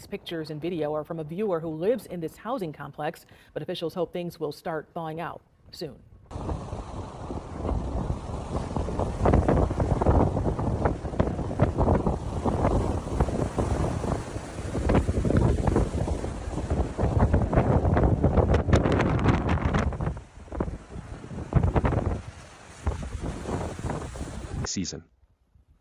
These pictures and video are from a viewer who lives in this housing complex, but officials hope things will start thawing out soon. Season.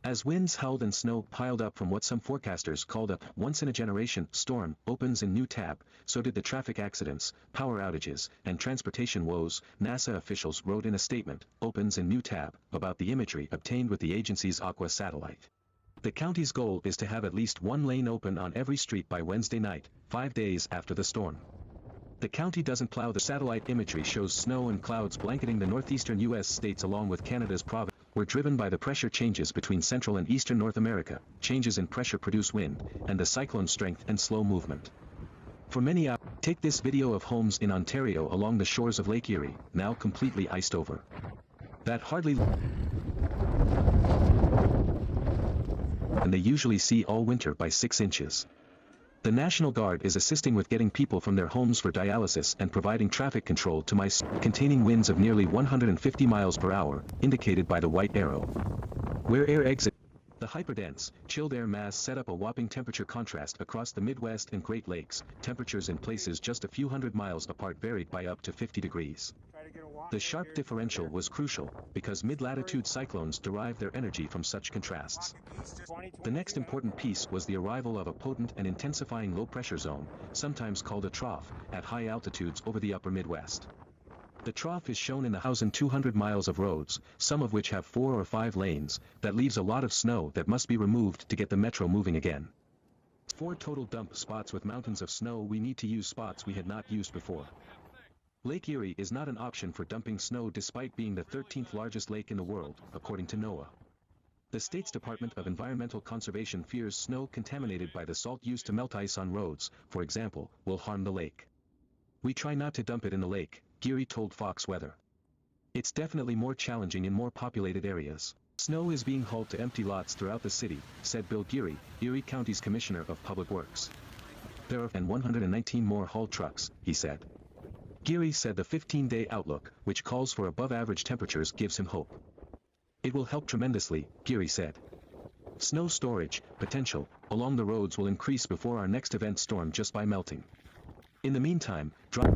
As winds howled and snow piled up from what some forecasters called a once-in-a-generation storm opens in new tab, so did the traffic accidents, power outages, and transportation woes. NASA officials wrote in a statement, opens in new tab, about the imagery obtained with the agency's Aqua satellite. The county's goal is to have at least one lane open on every street by Wednesday night, 5 days after the storm. The county doesn't plow. The satellite imagery shows snow and clouds blanketing the northeastern U.S. states along with Canada's province. Were driven by the pressure changes between central and eastern North America. Changes in pressure produce wind, and the cyclone's strength and slow movement. For many hours, take this video of homes in Ontario along the shores of Lake Erie, now completely iced over. That hardly... and they usually see all winter by 6 inches. The National Guard is assisting with getting people from their homes for dialysis and providing traffic control to containing winds of nearly 150 miles per hour, indicated by the white arrow. Where air exits, the hyperdense, chilled air mass set up a whopping temperature contrast across the Midwest and Great Lakes. Temperatures in places just a few hundred miles apart varied by up to 50 degrees. The sharp differential was crucial, because mid-latitude cyclones derive their energy from such contrasts. The next important piece was the arrival of a potent and intensifying low-pressure zone, sometimes called a trough, at high altitudes over the upper Midwest. The trough is shown in the 1,200 miles of roads, some of which have 4 or 5 lanes, that leaves a lot of snow that must be removed to get the metro moving again. 4 total dump spots with mountains of snow. We need to use spots we had not used before. Lake Erie is not an option for dumping snow despite being the 13th largest lake in the world, according to NOAA. The state's Department of Environmental Conservation fears snow contaminated by the salt used to melt ice on roads, for example, will harm the lake. We try not to dump it in the lake, Geary told Fox Weather. It's definitely more challenging in more populated areas. Snow is being hauled to empty lots throughout the city, said Bill Geary, Erie County's Commissioner of Public Works. There are 119 more haul trucks, he said. Geary said the 15-day outlook, which calls for above-average temperatures, gives him hope. It will help tremendously, Geary said. Snow storage potential along the roads will increase before our next event storm just by melting. In the meantime, dry